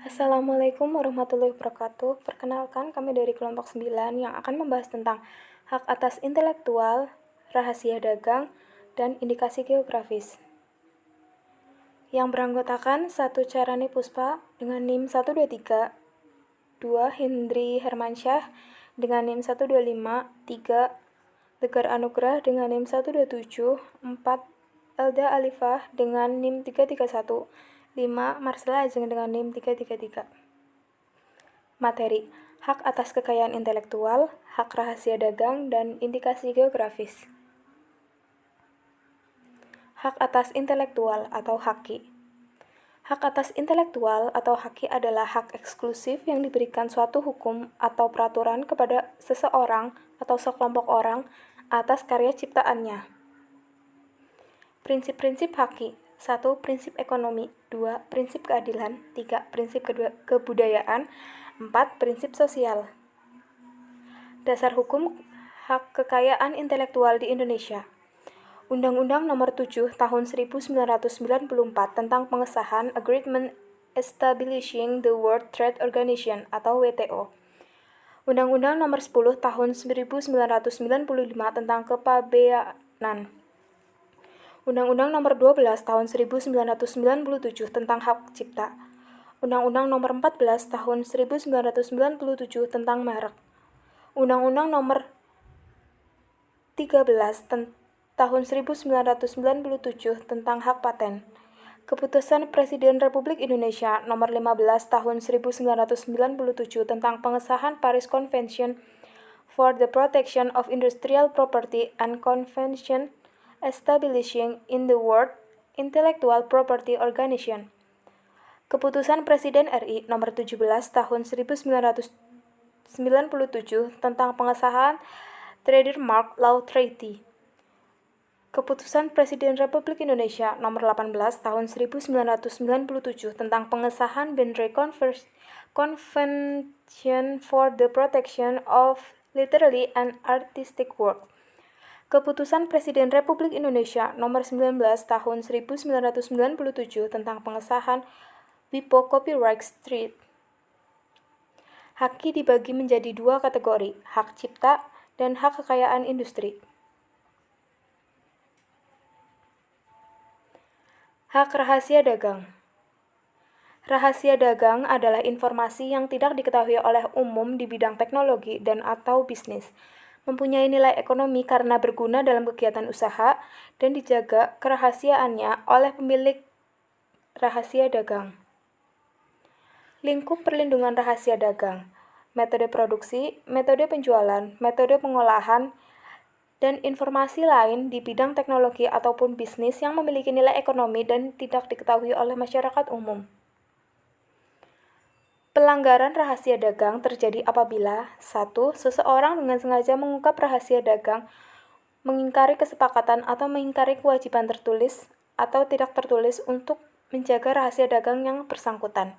Assalamualaikum warahmatullahi wabarakatuh. Perkenalkan, kami dari kelompok 9 yang akan membahas tentang hak atas intelektual, rahasia dagang, dan indikasi geografis. Yang beranggotakan 1 Carani Puspa dengan NIM 123, 2 Hendri Hermansyah dengan NIM 125, 3 Tegar Anugrah dengan NIM 127, 4 Elda Alifah dengan NIM 331, 5 Marsela Ajeng dengan NIM 333. Materi: hak atas kekayaan intelektual, hak rahasia dagang, dan indikasi geografis. Hak atas intelektual atau haki. Hak atas intelektual atau haki adalah hak eksklusif yang diberikan suatu hukum atau peraturan kepada seseorang atau sekelompok orang atas karya ciptaannya. Prinsip-prinsip haki: 1. Prinsip ekonomi, 2. Prinsip keadilan, 3. Prinsip kebudayaan, 4. Prinsip sosial. Dasar hukum hak kekayaan intelektual di Indonesia. Undang-Undang Nomor 7 Tahun 1994 tentang pengesahan Agreement Establishing the World Trade Organization atau WTO. Undang-Undang Nomor 10 Tahun 1995 tentang kepabeanan. Undang-Undang Nomor 12 Tahun 1997 tentang hak cipta. Undang-Undang Nomor 14 Tahun 1997 tentang merek. Undang-Undang Nomor 13 Tahun 1997 tentang hak paten. Keputusan Presiden Republik Indonesia Nomor 15 Tahun 1997 tentang pengesahan Paris Convention for the Protection of Industrial Property and Convention Establishing in the World Intellectual Property Organization. Keputusan Presiden RI Nomor 17 Tahun 1997 tentang pengesahan Trademark Law Treaty. Keputusan Presiden Republik Indonesia Nomor 18 Tahun 1997 tentang pengesahan Bendre Convention for the Protection of Literary and Artistic Work. Keputusan Presiden Republik Indonesia Nomor 19 Tahun 1997 tentang pengesahan WIPO Copyright Treaty. Haki dibagi menjadi 2 kategori, hak cipta dan hak kekayaan industri. Hak rahasia dagang. Rahasia dagang adalah informasi yang tidak diketahui oleh umum di bidang teknologi dan atau bisnis, mempunyai nilai ekonomi karena berguna dalam kegiatan usaha, dan dijaga kerahasiaannya oleh pemilik rahasia dagang. Lingkup perlindungan rahasia dagang: metode produksi, metode penjualan, metode pengolahan, dan informasi lain di bidang teknologi ataupun bisnis yang memiliki nilai ekonomi dan tidak diketahui oleh masyarakat umum. Pelanggaran rahasia dagang terjadi apabila 1. Seseorang dengan sengaja mengungkap rahasia dagang, mengingkari kesepakatan atau mengingkari kewajiban tertulis atau tidak tertulis untuk menjaga rahasia dagang yang bersangkutan.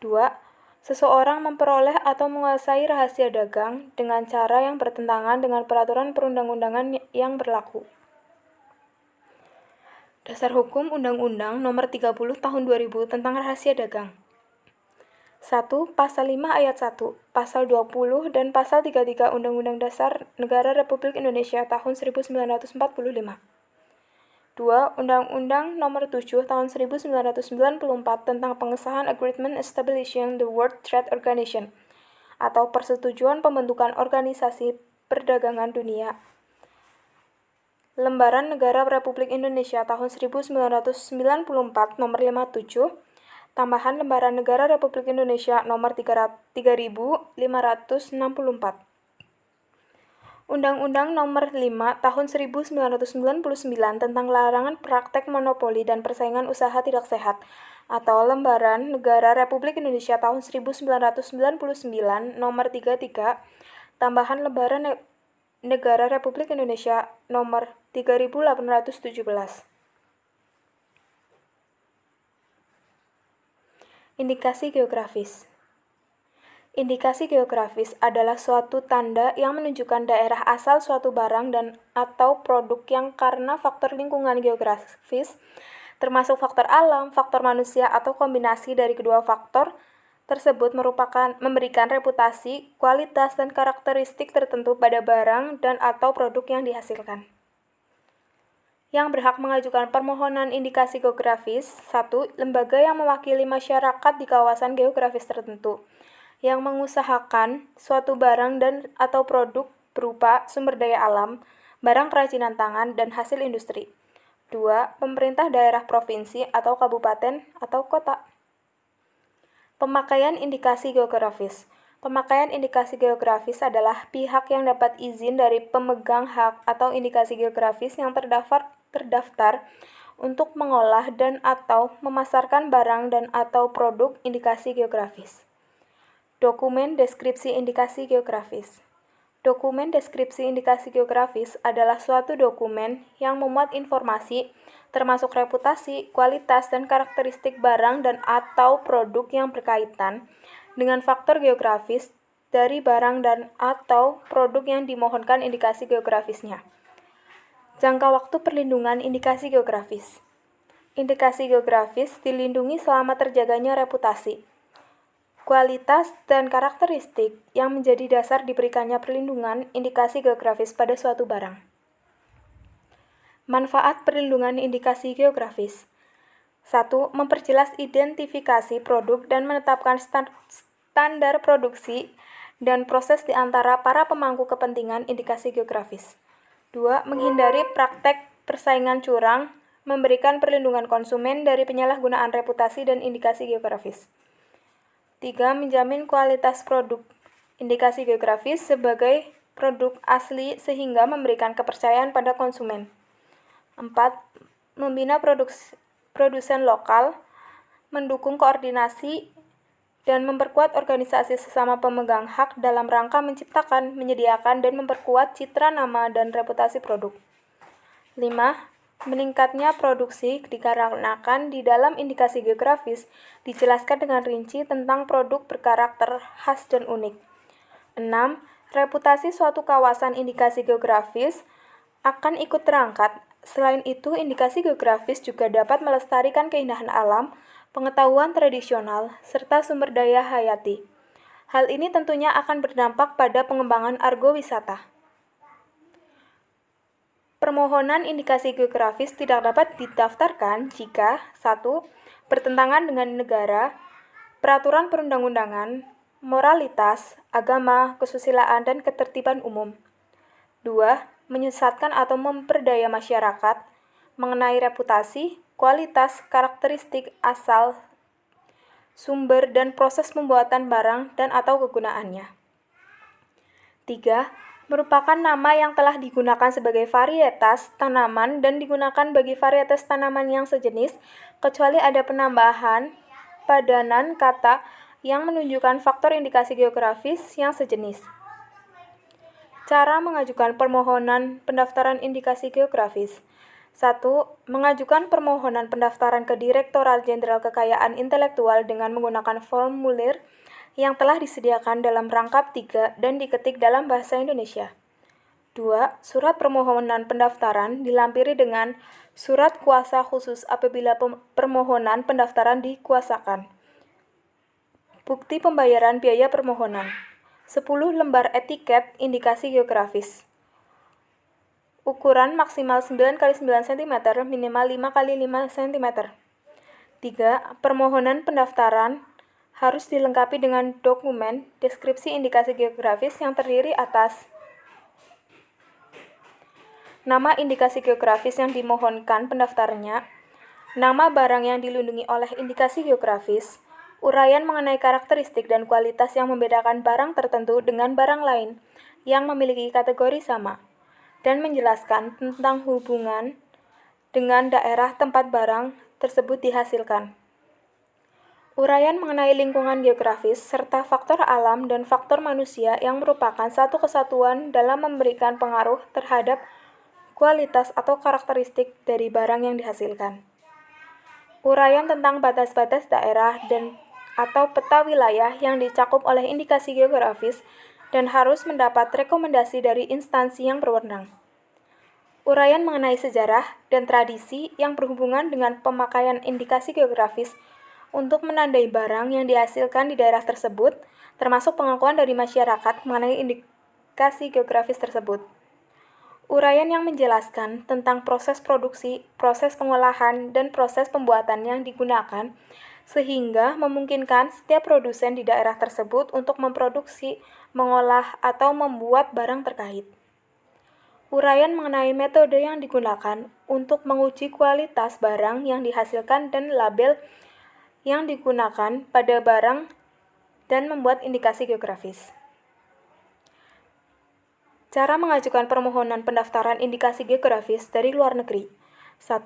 2. Seseorang memperoleh atau menguasai rahasia dagang dengan cara yang bertentangan dengan peraturan perundang-undangan yang berlaku. Dasar hukum Undang-Undang Nomor 30 Tahun 2000 tentang rahasia dagang. 1. Pasal 5 Ayat 1, Pasal 20 dan Pasal 33 Undang-Undang Dasar Negara Republik Indonesia tahun 1945. 2. Undang-Undang Nomor 7 Tahun 1994 tentang pengesahan Agreement Establishing the World Trade Organization atau Persetujuan Pembentukan Organisasi Perdagangan Dunia. Lembaran Negara Republik Indonesia tahun 1994 Nomor 57, tambahan Lembaran Negara Republik Indonesia Nomor 3564. Undang-Undang Nomor 5 Tahun 1999 tentang larangan praktek monopoli dan persaingan usaha tidak sehat atau Lembaran Negara Republik Indonesia tahun 1999 Nomor 33, tambahan Lembaran Negara Republik Indonesia Nomor 3817. Indikasi geografis. Indikasi geografis adalah suatu tanda yang menunjukkan daerah asal suatu barang dan atau produk yang karena faktor lingkungan geografis, termasuk faktor alam, faktor manusia, atau kombinasi dari kedua faktor tersebut memberikan reputasi, kualitas, dan karakteristik tertentu pada barang dan atau produk yang dihasilkan. Yang berhak mengajukan permohonan indikasi geografis: 1. Lembaga yang mewakili masyarakat di kawasan geografis tertentu, yang mengusahakan suatu barang dan atau produk berupa sumber daya alam, barang kerajinan tangan, dan hasil industri. 2. Pemerintah daerah provinsi atau kabupaten atau kota. Pemakaian indikasi geografis. Pemakaian indikasi geografis adalah pihak yang dapat izin dari pemegang hak atau indikasi geografis yang terdaftar untuk mengolah dan atau memasarkan barang dan atau produk indikasi geografis. Dokumen deskripsi indikasi geografis. Dokumen deskripsi indikasi geografis adalah suatu dokumen yang memuat informasi termasuk reputasi, kualitas, dan karakteristik barang dan atau produk yang berkaitan dengan faktor geografis dari barang dan atau produk yang dimohonkan indikasi geografisnya. Jangka waktu perlindungan indikasi geografis. Indikasi geografis dilindungi selama terjaganya reputasi, kualitas, dan karakteristik yang menjadi dasar diberikannya perlindungan indikasi geografis pada suatu barang. Manfaat perlindungan indikasi geografis. 1. Memperjelas identifikasi produk dan menetapkan standar produksi dan proses di antara para pemangku kepentingan indikasi geografis. 2. Menghindari praktek persaingan curang, memberikan perlindungan konsumen dari penyalahgunaan reputasi dan indikasi geografis. 3. Menjamin kualitas produk indikasi geografis sebagai produk asli sehingga memberikan kepercayaan pada konsumen. 4. Membina produsen lokal, mendukung koordinasi, dan memperkuat organisasi sesama pemegang hak dalam rangka menciptakan, menyediakan, dan memperkuat citra nama dan reputasi produk. 5. Meningkatnya produksi dikarenakan di dalam indikasi geografis dijelaskan dengan rinci tentang produk berkarakter khas dan unik. 6. Reputasi suatu kawasan indikasi geografis akan ikut terangkat. Selain itu, indikasi geografis juga dapat melestarikan keindahan alam, pengetahuan tradisional, serta sumber daya hayati. Hal ini tentunya akan berdampak pada pengembangan argowisata. Permohonan indikasi geografis tidak dapat didaftarkan jika 1. Bertentangan dengan negara, peraturan perundang-undangan, moralitas, agama, kesusilaan, dan ketertiban umum. 2. Menyesatkan atau memperdaya masyarakat mengenai reputasi, kualitas, karakteristik asal, sumber, dan proses pembuatan barang dan atau kegunaannya. 3. Merupakan nama yang telah digunakan sebagai varietas tanaman dan digunakan bagi varietas tanaman yang sejenis, kecuali ada penambahan padanan kata yang menunjukkan faktor indikasi geografis yang sejenis. Cara mengajukan permohonan pendaftaran indikasi geografis. 1. Mengajukan permohonan pendaftaran ke Direktorat Jenderal Kekayaan Intelektual dengan menggunakan formulir yang telah disediakan dalam rangkap 3 dan diketik dalam bahasa Indonesia. 2. Surat permohonan pendaftaran dilampiri dengan surat kuasa khusus apabila permohonan pendaftaran dikuasakan. Bukti pembayaran biaya permohonan. 10 lembar etiket indikasi geografis. Ukuran maksimal 9x9 cm, minimal 5x5 cm. 3. Permohonan pendaftaran harus dilengkapi dengan dokumen deskripsi indikasi geografis yang terdiri atas nama indikasi geografis yang dimohonkan pendaftarnya, nama barang yang dilindungi oleh indikasi geografis, uraian mengenai karakteristik dan kualitas yang membedakan barang tertentu dengan barang lain yang memiliki kategori sama, dan menjelaskan tentang hubungan dengan daerah tempat barang tersebut dihasilkan. Uraian mengenai lingkungan geografis serta faktor alam dan faktor manusia yang merupakan satu kesatuan dalam memberikan pengaruh terhadap kualitas atau karakteristik dari barang yang dihasilkan. Uraian tentang batas-batas daerah dan atau peta wilayah yang dicakup oleh indikasi geografis dan harus mendapat rekomendasi dari instansi yang berwenang. Uraian mengenai sejarah dan tradisi yang berhubungan dengan pemakaian indikasi geografis untuk menandai barang yang dihasilkan di daerah tersebut, termasuk pengakuan dari masyarakat mengenai indikasi geografis tersebut. Uraian yang menjelaskan tentang proses produksi, proses pengolahan, dan proses pembuatan yang digunakan, sehingga memungkinkan setiap produsen di daerah tersebut untuk memproduksi, mengolah, atau membuat barang terkait. Uraian mengenai metode yang digunakan untuk menguji kualitas barang yang dihasilkan dan label yang digunakan pada barang dan membuat indikasi geografis. Cara mengajukan permohonan pendaftaran indikasi geografis dari luar negeri. 1.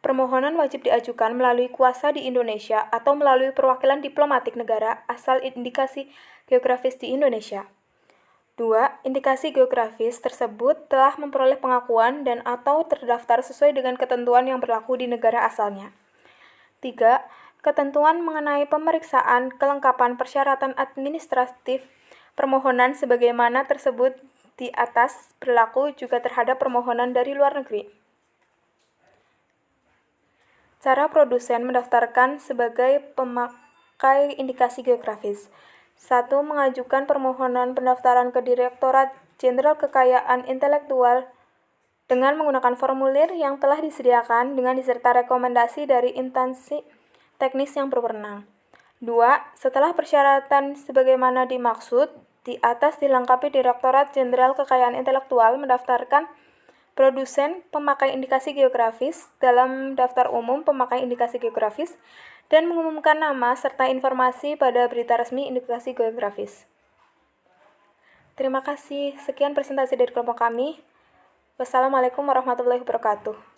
Permohonan wajib diajukan melalui kuasa di Indonesia atau melalui perwakilan diplomatik negara asal indikasi geografis di Indonesia. 2. Indikasi geografis tersebut telah memperoleh pengakuan dan atau terdaftar sesuai dengan ketentuan yang berlaku di negara asalnya. 3. Ketentuan mengenai pemeriksaan kelengkapan persyaratan administratif permohonan sebagaimana tersebut di atas berlaku juga terhadap permohonan dari luar negeri. Cara produsen mendaftarkan sebagai pemakai indikasi geografis. 1. Mengajukan permohonan pendaftaran ke Direktorat Jenderal Kekayaan Intelektual dengan menggunakan formulir yang telah disediakan dengan diserta rekomendasi dari instansi teknis yang berwenang. 2. Setelah persyaratan sebagaimana dimaksud di atas dilengkapi, Direktorat Jenderal Kekayaan Intelektual mendaftarkan produsen pemakai indikasi geografis dalam daftar umum pemakai indikasi geografis dan mengumumkan nama serta informasi pada berita resmi indikasi geografis. Terima kasih. Sekian presentasi dari kelompok kami. Wassalamualaikum warahmatullahi wabarakatuh.